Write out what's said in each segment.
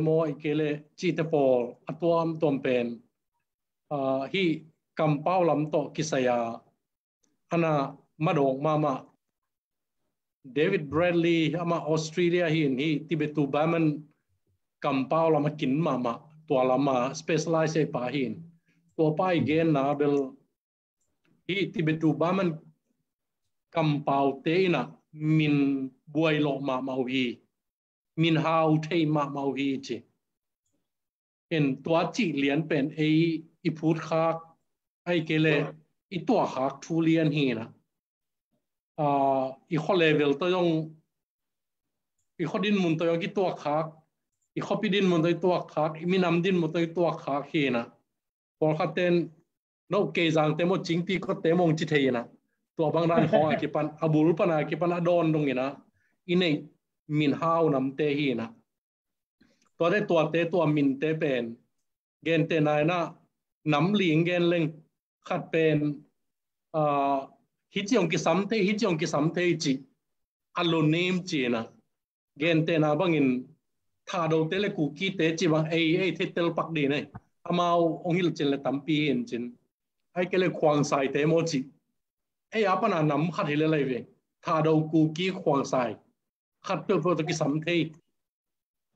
โมไอเกเลจีเตปอลอัตวมตอมเป็นฮีกัมเป้าลำโตกิสยาอันน่ะมาดงมาเดวิดแบรดลีย์มาออสเตรเลียฮีทิเบตูบามันกัมเป้าลำมากินมาตัวลำมาสเปเชียลไลซ์ไปหินตัวไปเกนนาเบลฮีทิเบตูบามันกัมเป้าเตยนะมินบวยโลมาวีมินฮาวเทยมาวีจีเห็นตัวจีเลียนเป็นไอพูดคักไอเกเลอีตัวคักทุเรียนฮีนะอีข้อเลเวลตัวยงอีข้อดินมุนตัวยงกี่ตัวคักอีข้อปีดินมุนตัวคักอีมีน้ำดินมุนตัวคักฮีนะพอขัดเต้นนกเกจังเตมจิงปีก็เตมงจิตเฮนะตัวบางด้านของอากิปันอบุลปันอากิปันอดอนตรงนี้นะอินเนมินฮาวน้ำเตฮีนะตัวได้ตัวเตตัวมินเตเป็นเกนเตนายนะน้ำหลิงเกนเล็งขัดเป็นฮิจิองกิสัมเทจิอัลโลเนมจีนะเกนเตนาบังอินถ้าเราเตเลกูกีเตจิบังเทเตลปักดีเนี่ยอามาองฮิลเจเลตัมปีเห็นจินไอเกเลควางใส่เตโมจิอาปนาน้ำขัดเฮเลเลยเวถ้าเรากูกีควางใส่ขัดเพื่อโปรตุกิสัมเท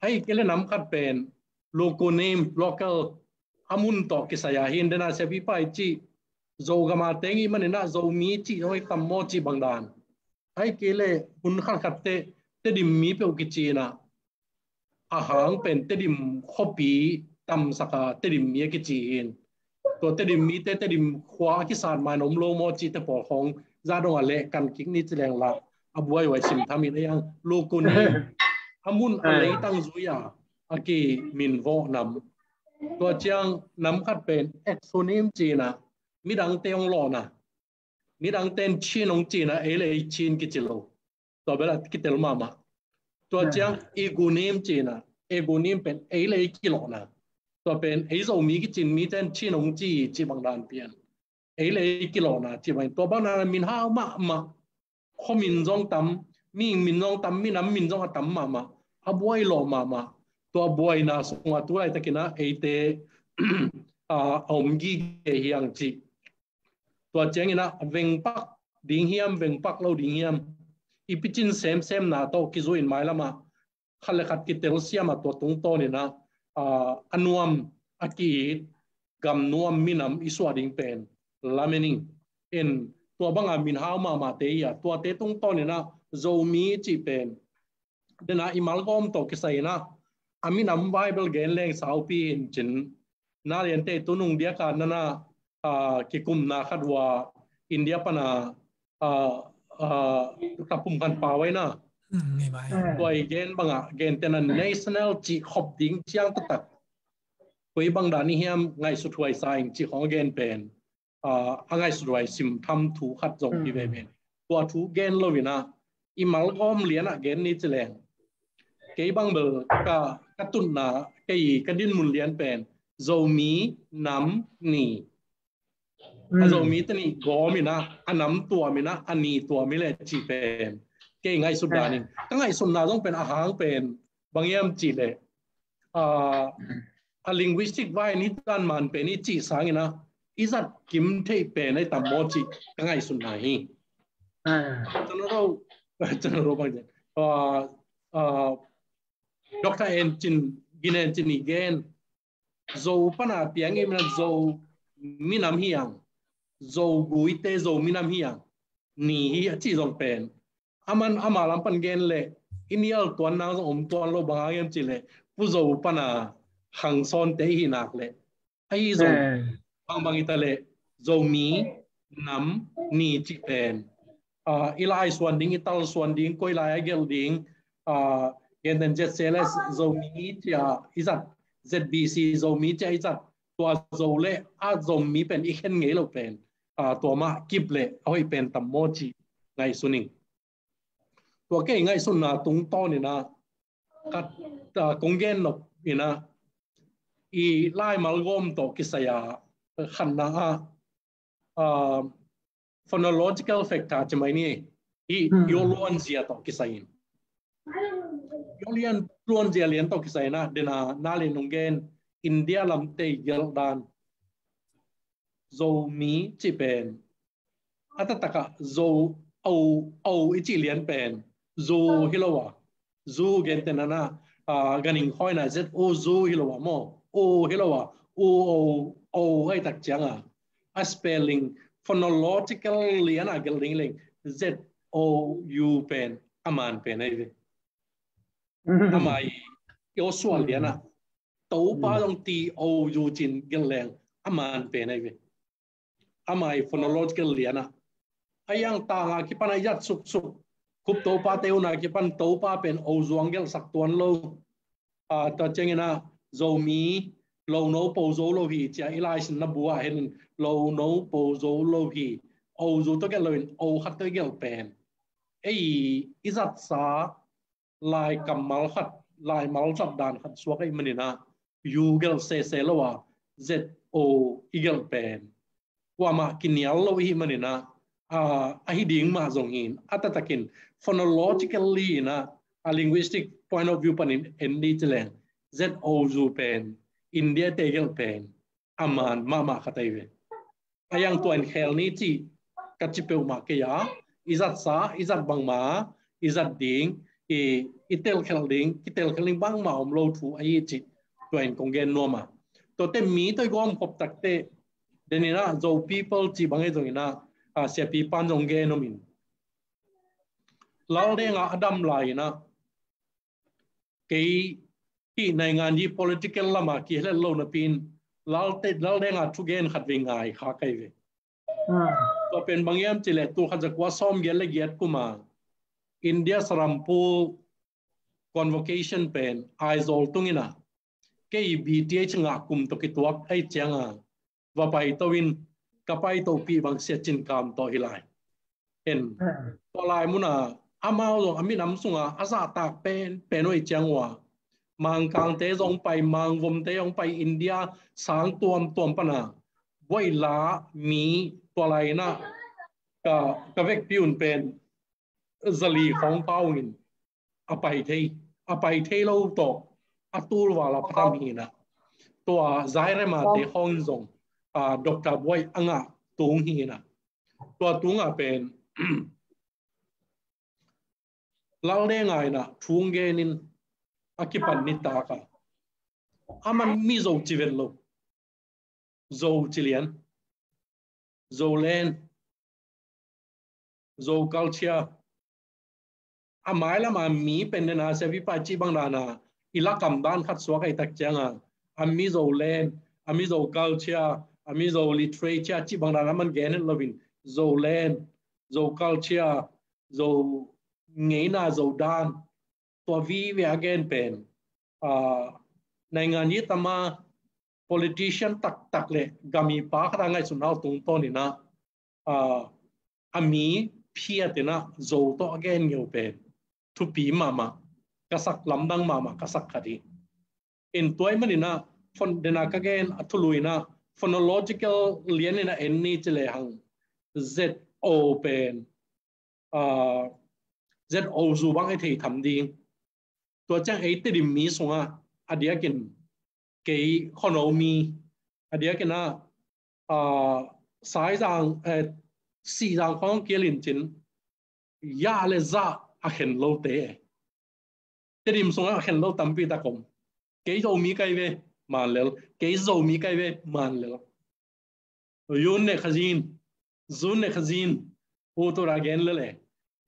ไอเกเลน้ำขัดเป็นโลโกเนมโลเคอลอามุนตอกิสยาหินเดนาเซบิไปจีโจกมาเตงอีมันน่ะโจมีจีโอ้ยตัมโมจีบังดานไอเกเลคุณขัดเตดิมมีเปอุกิจีนะอาหารเป็นเตดิมขบีตัมสักเตดิมมีกิจีเห็นตัวเตดิมมีเตดิมขวากิสานมานมโลโมจีเตปอของซาดงอะไรกันกิกนิจแรงละอบวยไว้ชิมทำมีได้ยังโลกุนีอามุนอะไรตั้งซุยาอากีมินโวนำตัวเจียงน้ำขัดเป็นเอ็กโซนิมจีนะมีดังเตียงหล่อนะมีดังเต้นชีนงจีนะเลยชีนกิจิโลตัวเวลากิเตลมาตัวเจียงเอกูนิมจีนะเอกูนิมเป็นเลยกิโลนะตัวเป็นโซมีกิจินมีเต้นชีนงจีบางดานเปลี่ยนเลยกิโลนะจีบางตัวบางดานมินห้าวมาข้อมินจงตั้มมีมินจงตั้มมีน้ำมินจงตั้มมาอับวยโลมาตัวบวยนะสงตัวไอ้ตะกินะเตอมกีเฮียงจีตัวเจงนะเวงปักดิ่งเฮียมเวงปักเราดิ่งเฮียมอีพิจินเซมนะโตกิจูอินไมล์ละมาขัดเลขัดกิเตลเซียมาตัวตรงโตนี่นะอันวมอากีกำนวมมินำอิสวาดิ่งเป็นลาเมนิงเอ็นตัวบังอามินฮาวมาเตียตัวเตตรงโตนี่นะโจมีจีเป็นเดนะอิมัลกอมโตกิไซนะอามินำไบเบิลเกนเลงสาวปีนจินน่าเรียนเตตุนุงเดียกันนั่นนะกิคุมนาคัดว่าอินเดียปนาตับปุ่มกันป่าไว้นะตัวเกนบังอ่ะเกนเตนัน national จีขบดิ้งเชียงตัดคุยบังดานี่เฮียมไงสุดท้ายสายจีของเกนเป็นไงสุดท้ายซิมทำถูกขัดจงที่เป็นตัวถูกเกนเลยนะอิมัลกอมเลียนอ่ะเกนนี่จะแรงเกยบังเบอร์กระตุนนะเกยกระดินมุนเลียนเป็นโจมีน้ำนี่โจมีตัวนี้กอมีนะอันน้ำตัวมีนะอันนี้ตัวมีเลยจีเป็นเกยไงสุดดานี่ตั้งไงสุดนาต้องเป็นอาหารเป็นบางอย่างจีเลยlinguistic ว่านี่ด้านมันเป็นนี่จีสังนะอีสัตกิมเทเป็นในตัมโมจีตั้งไงสุดนาฮีจนเราบางอย่างDr. Encin ginen cini gen zo pana piang imna zo minam hiang zo guite zo minam hiang ni hi chi zong pen aman amalam pan gen le inial tuan nang tuan lo bang yam chi le pu zo pana hang son te hi nak le ai zo bang ita le zo mi nam ni chi pen ilai swan ding ital swan ding koi lai gel ding Gen jet sales zomi tia izat ZBC zomi tia izat tua zole a zomi pen iken ngei lo pen tua ma kiple ahoi pen tamochi ngai suning tua ke ngai sunna tung to ni na kat kongen no ina I lai malgom to kisaya khanna phonological factor chamai ni I yolon zia to kisain Yolian tuan jelian to kisah na dena nalin nungen India lam te geldan zo mi cipen ata taka zo au ichi lian pen zo hilowa zo gente nana ganing hoi na zet o zo hilowa mo o hilowa o ai tak changa a spelling phonological lian a geling ling z o u pen aman pen ai amai yo swal liana tàu pa dong ti o yu jin geleng aman pen ai amai phonological liana ayang tanga ki pan ayat sup sup kup tàu pa teu na ki pan tàu pa pen o zuang gel sak tuan lo ta chengena zo mi lo no po zo lo hi cha ilai sin na bua hen lo no po zo lo hi o zo to gel loin o khat to gel pen ei izat sa lai kamal khat lai mal sap dan khat suak ai manina yu gel se lo wa z o igel pen wa ma kinial lo hi manina a hi ding ma zong in atatakin phonologically na a linguistic point of view panin en ni chelen z o zu pen India te gel pen aman ma khatai ve ayang tuan khel ni chi kachipeu ma ke ya izat sa izat bang ma izat ding itel khelding kitel kheling bang ma om lo thu ai chi tuan kongen no ma to te mi to gom khop tak te denina zo people chi bangai zongina se pi pan jong ge no min lao de nga adam lai na ke ki nai ngan yi political lama ki hele lo na pin lao de nga thu gen khat ve ngai kha kai ve to pen bangyam chile tu kha jakwa som ge le giat kuma India sarampu convocation pen aizol tungina ke BTH nga kum to ki tuak ai changa wa pai to win kapai to pi bang se chin kam to hilai en to lai muna amao lo ami nam sunga asa tak pen oi changwa mang kang te jong pai mang vom te jong pai India sang tuam pana voi la mi to lai na ka vek piun pen zali khong pawin apai thei lo to atul wala pham hi na to zaire ma te hong zong Dr. Boy anga tung hi na to tunga pen lao le ngai na thung ge nin akipan ni ta ka aman mi zo chivel lo zo chilian zo len zo culture amai la ma mi pen na se vi pa chi bang na ila kam dan khat so kai tak changa ami zo len ami zo culture ami zo literature chi bang na man gen lovin zo len zo culture zo ngei na zo dan to vi again pen nai ngan yi tama politician tak le gami pa khara ngai sunau tung to ni na ami phia te na zo to again ngeu pen thu pi mama kasak lamdang mama kasak khadi in toy manina fon dena ka gen athuluina phonological lianina enni chile hang z o pen z o zu bang ai thei tham ding to chang ai te dim mi sunga adia kin ke economy adia kina sai jang si jang khong kelin chin ya le za a khen lo te te dim sunga a khen lo tampi ta kom ke zo mi kai ve man lel ke zo mi kai ve man lel yun ne khazin zun ne khazin o to ra gen le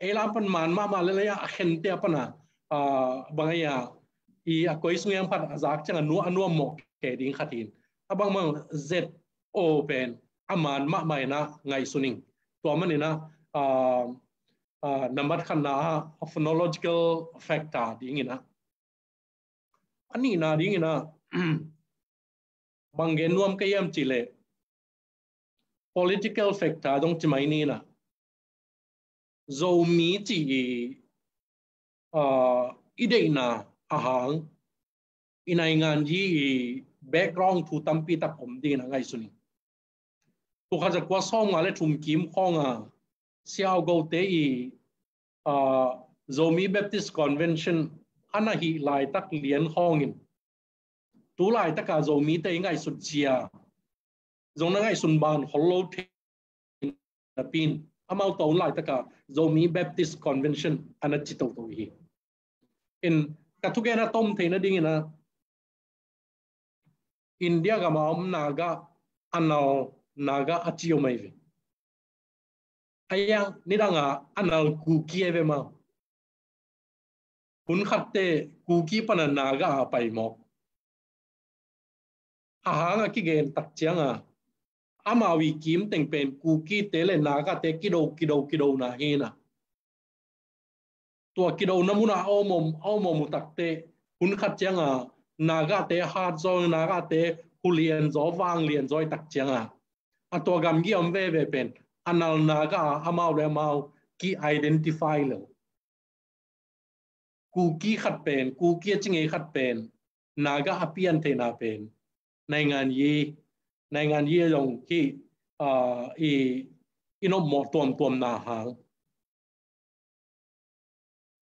elam pan man ma le ya a khen te apana bangaya i a koi suyang phat azak chang anu mo ke ding khatin abang mang z o pen aman ma mai na ngai suning to manina namat khanna phonological factor dingina ani na dingina bangen nuam kayam chile political factor dong chimai ni na zo mi chi ideina ahang inai ngan ji background thu tampi ta pom ding na ngai suni to khaja kwa som ngale thum kim khonga siao go te zomi baptist convention อันนั้นฮีลายตักเลียนห้องอินตัวลายตักกาโจมีแต่ยังไงสุดเจียจงนั่งไงสุนบานฮอลโลเทนปีนอามาตัวลายตักกาโจมีแบปติสคอนเวนชั่นอันนั้นจิตตัวฮีอินกัทุกแกน่ะต้มเทนดิ้งนะอินเดียกับมาอมนากาอันนั้นนากาอัจฉิโอไม่เวไอ้ยังนี่ดังอ่ะอันนั้นคุกกี้เอเวมาคุณขัดเตะคุกกี้ปนันนากาไปหมอกอาหารกี่เกณฑ์ตักเจียงอ่ะอามาวิกิมเต็งเป็นคุกกี้เตเลนากาเตกิโดนะเฮนะตัวกิโดน้ำมุนาเอามมุตักเตคุณขัดเจียงอ่ะนากาเตฮาร์ดจอยนากาเตฮุเลียนจอวางเลียนจอยตักเจียงอ่ะตัวกำกี้อมเวเป็นอันนั้นนากาอามาเรมากี่ identify เลยกูกี้ขัดเป็นกูกี้จิงเอขัดเป็นนากาอภิยันเทนาเป็นในงานยี่ลงที่อีนอมตัวนาหาง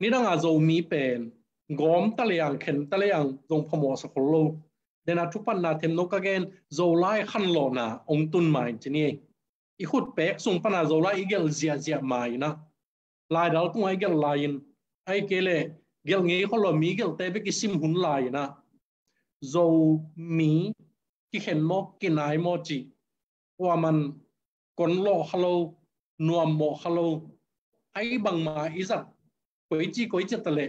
นี่ดังอาโจมีเป็นกอมตะเลียงเข็นตะเลียงลงพมอสกุลโลเดนัทุปันนาเทมนกเกนโจไลขันโลนาองตุนมาจีนี่อีขุดเป็กส่งปนาโจไลอีเกลเจียมาอีนะลายดาวตุ้งไอเกลลายน์ไอเกลเกลงี้เขาโลมีเกลเตบิกิซิมหุนลายนะโจมีที่เห็นมอกกินไอมอจีว่ามันคนโลฮัลโลนัวโมฮัลโลไอ้บางมาอิสักก๋วยจีตะเล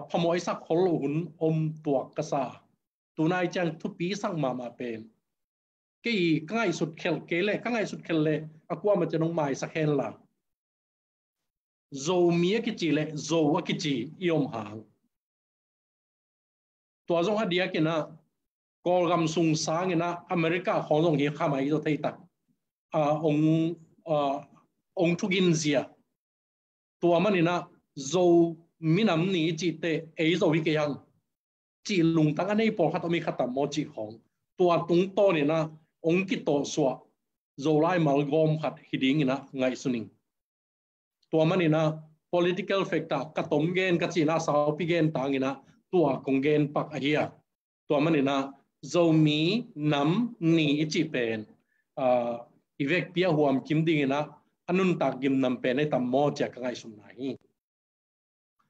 พมอยสักฮัลโลหุนอมตัวกษาตัวนายจังทุปีสังมาเป็นกี่ง่ายสุดเกลเลยง่ายสุดเละอะกว่ามันจะน้องไม้สักเฮนละโจมีกิจีเละโจวกิจียอมหางตัวจงฮัดเดียกินะกอลกำสุงสางนะอเมริกาของจงเฮียข้ามาอีโตไทยตักองทุกินเสียตัวมันนี่นะโจมีน้ำนี้จีเตเอโจวิกยังจีลุงตั้งอันนี้พอขัดมีขัดต่ำโมจีของตัวตุงโตนี่นะองกิโตสวะโจไลมาลกอมขัดฮิดิงนะไงสุนิงตัวมันนี่นะ political factor กระต้มเกณฑ์กระจีน่าสาวพิเกณฑ์ต่างนี่นะตัวคงเกณฑ์ปักอาเฮียตัวมันนี่นะโจมีน้ำนี้จีเป็นอีเวกเปียหัวมกิมดิ่งนะอันนุนตากิมนำเป็นในตัมโมจากไงสุนัย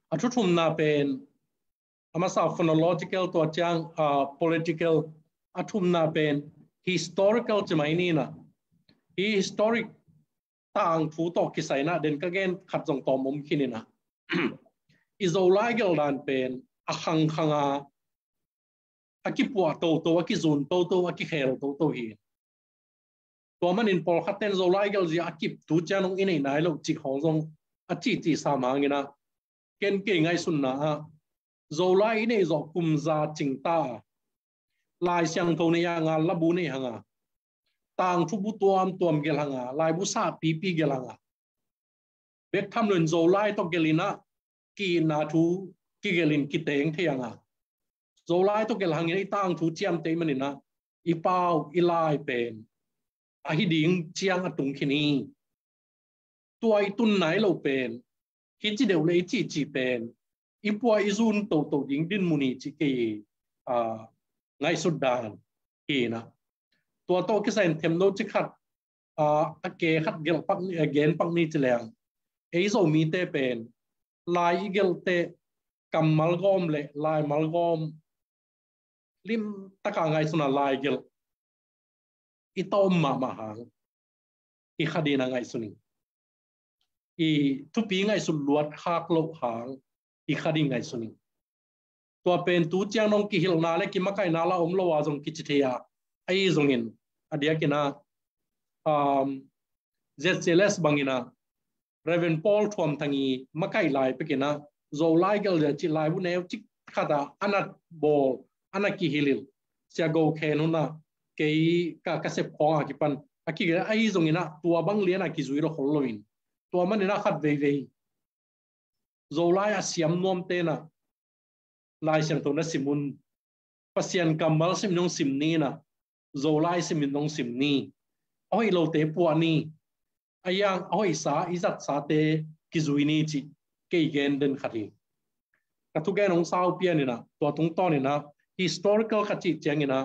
อันทุมนาเป็นอามาสาว phonological ตัวจังpolitical อันทุมนาเป็น historical จะไม่นี่นะ historic ต่างผู้ต่อกิสัยนะเด่นก็เกณฑ์ขัดจงต่อมุมคินินะอิโซไลเกลดานเป็นอาคังคังอากิปัวโตอากิซุนโตอากิเฮลโตฮีตัวมันอินพอลขัดเต้นโซไลเกลจีอากิปตูจานงอินไหนเราจิของจงอาจีสามังนะเกณฑ์เก่งไงสุนนะโซไลนี่จกุมซาจิงตาลายเสียงโทนี่ยังงานลับูนี่ยังงาต่างทุบตัวมเกลังอ่ะลายบุษาปีเกลังอ่ะเบกทำเรื่องโจไลต้องเกลินะกีนาทูกีเกลินกิเตงเทียงอ่ะโจไลต้องเกลังนี่ต่างทูเจียมเตมันนี่นะอีเป้าอีลายเป็นอาฮิดิงเจียงอตุงคินีตัวไอตุนไหนเราเป็นฮิจิเดวเลยจีเป็นอีปัวอีซุนโตดิงดินมุนีจิกีไงสุดดานกีนะตัวโตกิสัยเทมโนจิขัดเกขัดเกลปักเกนปักนี่จะแรงไอโซมีเตเป็นลายเกลเตกัมมัลกอมเลลายมัลกอมลิมตะกางไงสุนัลายเกลอีโตมมาหางอีคดีนังไงสุนิอีทุปีไงสุลวดหักโลหางอีคดีไงสุนิตัวเป็นตูเจียงนงกิฮิลนาเลกิมาไกนาลาอมโลวาจงกิจเทียไอจงอินอเดียกินะเจสเจเลสบังอินะเรเวนพอลทวมทังีมาไกไลไปกินะโจไลเกลจะจิไลบุเนวจิขัดอันนัดบอลอันนักกิฮิลิลเสียโกเคนุนะเกยกะเสพของอากิปันอากิเกไอจงอินะตัวบังเลียนอากิจุยโรฮอลโลอินตัวมันนี่นะขัดเวโจไลอาเซียมนวมเตนะลายเสียงตัวนั้นสิมุนปัสยันกัมมัลสิมนงสิมนีนะโจไลสิมินงสิมนีอ้อยโลเตปัวนีอายังอ้อยสาอิจัดสาเตกิจุยนีจิเกยเกนเดนขัดี กระทุกแกน้องสาวเปียนี่นะตัวตรงต้นนี่นะ historical ขจิตเจงนี่นะ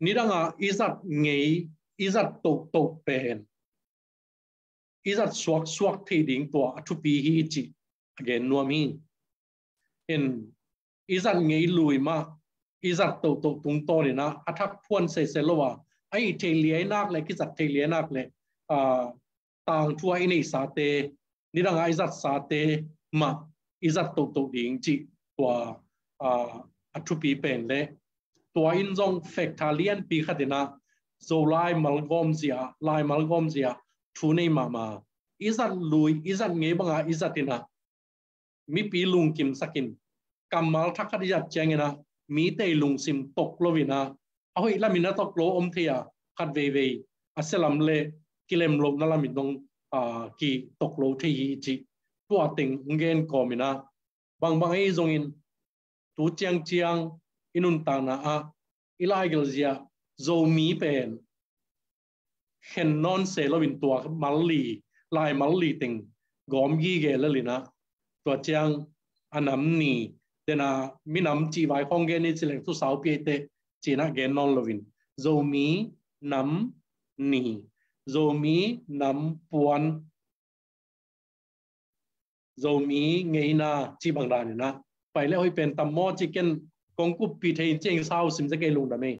นี่ดังอ่ะอิจัดไงอิจัดตกเป็นอิจัดสวกที่ดิ่งตัวทุปีฮีจิเกนนัวมีเห็นอิจัดไงลุยมาอิจัดตกตรงต้นนี่นะอัทักพวนเสร็จแล้วว่าไอ้เทเลียนักเลยกิจัดเทเลียนักเลยต่างทั่วอินี่สาเตนี่ดังอิจัดสาเตมาอิจัดตกดิ่งจิตัวทุปีเป็นเลยตัวอินจงเฟกทาเลียนปีขัดนะโซไลมัลกอมเสียไลมัลกอมเสียทุนในมาอิจัดลุยอิจัดเงี้ยบังอิจัดนะมีปีลุงกิมสักินกำมัลทักขัดจัดเจงนะมีเตลุงซิมตกโลวินะเอาอีละมินะตกโลอมเทียขัดเวอัสลัมเลกิเลมลมนั่นละมินงกีตกโลที่จีตัวติงเงินกอมินะบางไอ้จงอินตัวเจียงอินุนตานะอิลาเกลเซียโจมีเป็นเห็นนอนเซลวินตัวมัลลีลายมัลลีติงกอมยี่เกลลินะตัวเจียงอันนั้นนี่เดน่ามินำจีไว้ของเกนี่สิเลงทุสาวเปียเตจีน่าเกนนอนลวินโจมีน้ำนี่โจมีน้ำปวนโจมีเงยนาจีบังดานี่นะไปแล้วให้เป็นตัมโมจิเกนกงกุปปีเทนเจงเศร้าสิมจะเกลุงดามี